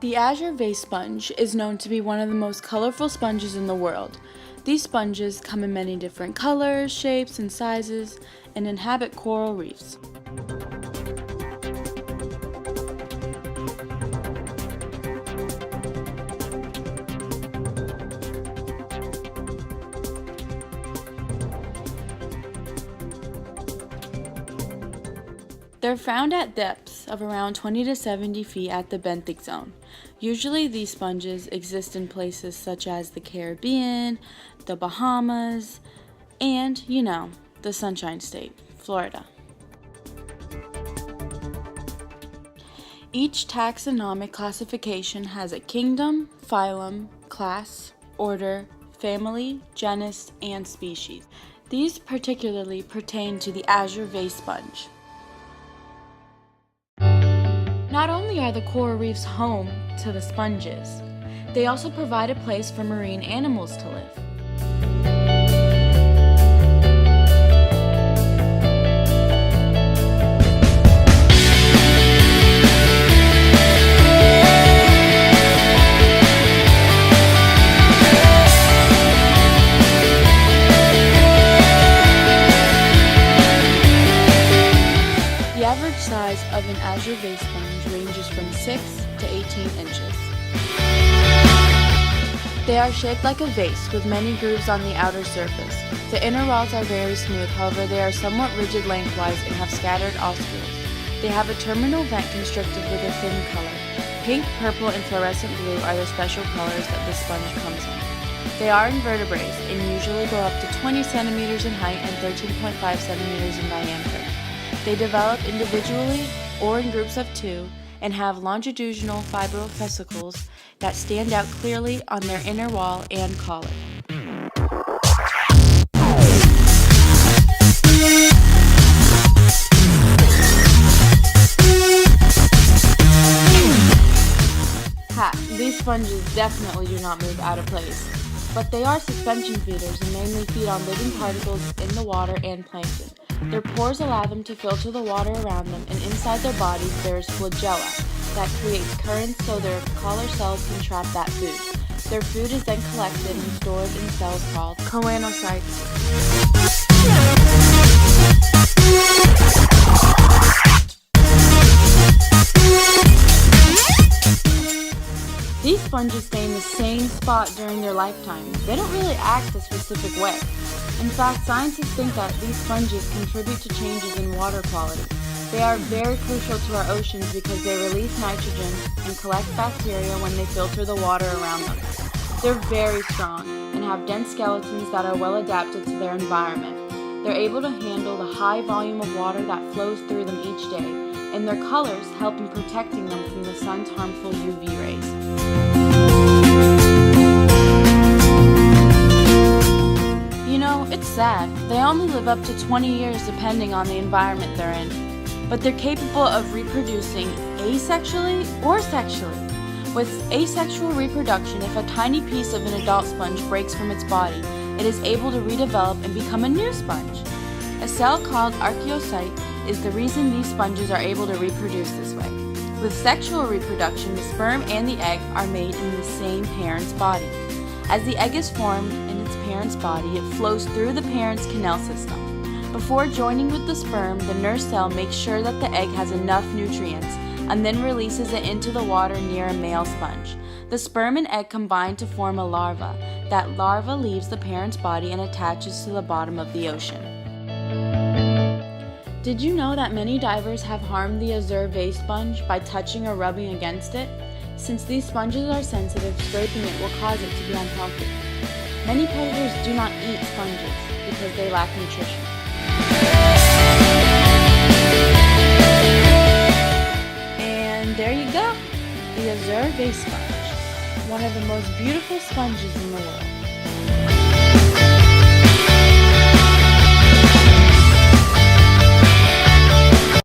The azure vase sponge is known to be one of the most colorful sponges in the world. These sponges come in many different colors, shapes, and sizes, and inhabit coral reefs. They're found at depths of around 20 to 70 feet at the benthic zone. Usually these sponges exist in places such as the Caribbean, the Bahamas, and, the Sunshine State, Florida. Each taxonomic classification has a kingdom, phylum, class, order, family, genus, and species. These particularly pertain to the azure vase sponge. Not only are the coral reefs home to the sponges, they also provide a place for marine animals to live. The average size of an azure vase sponge ranges from 6 to 18 inches. They are shaped like a vase with many grooves on the outer surface. The inner walls are very smooth, however they are somewhat rigid lengthwise and have scattered osculars. They have a terminal vent constructed with a thin color. Pink, purple, and fluorescent blue are the special colors that the sponge comes in. They are invertebrates and usually grow up to 20 centimeters in height and 13.5 centimeters in diameter. They develop individually or in groups of 2 and have longitudinal fibrovesicles that stand out clearly on their inner wall and collar. These sponges definitely do not move out of place, but they are suspension feeders and mainly feed on living particles in the water and plankton. Their pores allow them to filter the water around them, and inside their bodies there is flagella that creates currents so their collar cells can trap that food. Their food is then collected and stored in cells called choanocytes. These sponges stay in the same spot during their lifetime. They don't really act a specific way. In fact, scientists think that these sponges contribute to changes in water quality. They are very crucial to our oceans because they release nitrogen and collect bacteria when they filter the water around them. They're very strong and have dense skeletons that are well adapted to their environment. They're able to handle the high volume of water that flows through them each day, and their colors help in protecting them from the sun's harmful UV rays. It's sad. They only live up to 20 years depending on the environment they're in, but they're capable of reproducing asexually or sexually. With asexual reproduction, if a tiny piece of an adult sponge breaks from its body, it is able to redevelop and become a new sponge. A cell called archaeocyte is the reason these sponges are able to reproduce this way. With sexual reproduction, the sperm and the egg are made in the same parent's body. As the egg is formed in its parent's body, it flows through the parent's canal system. Before joining with the sperm, the nurse cell makes sure that the egg has enough nutrients and then releases it into the water near a male sponge. The sperm and egg combine to form a larva. That larva leaves the parent's body and attaches to the bottom of the ocean. Did you know that many divers have harmed the azure vase sponge by touching or rubbing against it? Since these sponges are sensitive, scraping it will cause it to be unhealthy. Many predators do not eat sponges because they lack nutrition. And there you go, the azure vase sponge, one of the most beautiful sponges in the world.